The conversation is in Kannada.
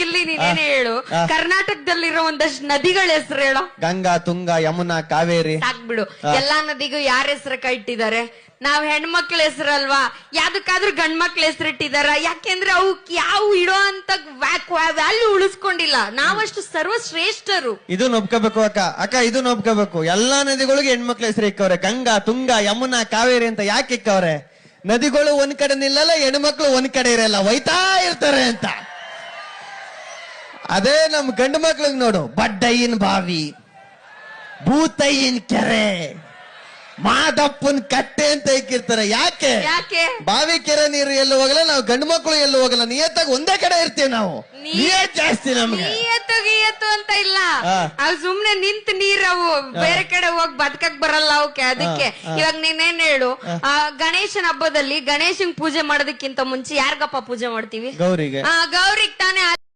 ಗಿಲ್ಲಿ ನೀನೇನೇ ಹೇಳು, ಕರ್ನಾಟಕದಲ್ಲಿರೋ ಒಂದಷ್ಟು ನದಿಗಳ ಹೆಸರು ಹೇಳೋ. ಗಂಗಾ, ತುಂಗಾ, ಯಮುನಾ, ಕಾವೇರಿ. ಸಾಕ್ಬಿಡು. ಎಲ್ಲಾ ನದಿಗೂ ಯಾರ ಹೆಸರು ಇಟ್ಟಿದ್ದಾರೆ? ನಾವ್ ಹೆಣ್ಮಕ್ಳ ಹೆಸರಲ್ವಾ? ಯಾವ್ದಕ್ಕಾದ್ರೂ ಗಂಡ್ ಮಕ್ಳ ಹೆಸರಿಟ್ಟಿದಾರ? ಯಾಕೆಂದ್ರೆ ಅವು ಯಾವ ಇಡೋ ಅಂತ ವ್ಯಾಲ್ಯೂ ಉಳಿಸ್ಕೊಂಡಿಲ್ಲ. ನಾವಷ್ಟು ಸರ್ವಶ್ರೇಷ್ಠರು. ಇದು ಒಪ್ಕೋಬೇಕು ಅಕ್ಕ. ಅಕ್ಕ ಇದು ಒಪ್ಕೋಬೇಕು. ಎಲ್ಲಾ ನದಿಗಳಿಗೆ ಹೆಣ್ಮಕ್ಳ ಹೆಸರು ಇಕ್ಕವ್ರೆ. ಗಂಗಾ, ತುಂಗಾ, ಯಮುನಾ, ಕಾವೇರಿ ಅಂತ ಯಾಕೆ ಇಕ್ಕವ್ರೆ? ನದಿಗಳು ಒಂದ್ ಕಡೆ ನಿಲ್ಲಲ್ಲ, ಹೆಣ್ಮಕ್ಳು ಒಂದ್ ಕಡೆ ಇರಲ್ಲ, ಒಯ್ತಾ ಇರ್ತಾರೆ ಅಂತ. ಅದೇ ನಮ್ ಗಂಡು ಮಕ್ಳಿಗೆ ನೋಡು, ಬಡ್ಡಯ್ಯನ್ ಬಾವಿ, ಭೂತಯ್ಯನ್ ಕೆರೆ, ಮಾದಪ್ಪನ್ ಕಟ್ಟೆ ಅಂತ ಇಕ್ಕಿರ್ತಾರೆ. ಯಾಕೆ? ಬಾವಿ ಕೆರೆ ನೀರು ಎಲ್ಲೂ ಹೋಗಲ್ಲ, ನಾವು ಗಂಡು ಮಕ್ಳು ಎಲ್ಲೂ ಹೋಗಲ್ಲ, ನಿಯತ್ತಾಗಿ ಒಂದೇ ಕಡೆ ಇರ್ತೀವಿ ನಾವು. ನಿಯತ್ ಜಾಸ್ತಿ ನಮ್ಗೆ. ನಿಯತ್ತು ಅಂತ ಇಲ್ಲ, ಅವ್ ಸುಮ್ನೆ ನಿಂತ ನೀರವು ಬೇರೆ ಕಡೆ ಹೋಗಿ ಬದುಕಕ್ ಬರಲ್ಲ ಅವಕ್ಕೆ. ಅದಕ್ಕೆ ಇವಾಗ ನೀನೇನ್ ಹೇಳು, ಗಣೇಶನ ಹಬ್ಬದಲ್ಲಿ ಗಣೇಶನ್ ಪೂಜೆ ಮಾಡೋದಕ್ಕಿಂತ ಮುಂಚೆ ಯಾರಿಗಪ್ಪ ಪೂಜೆ ಮಾಡ್ತೀವಿ? ಗೌರಿಗೆ. ಗೌರಿಗ್ ತಾನೇ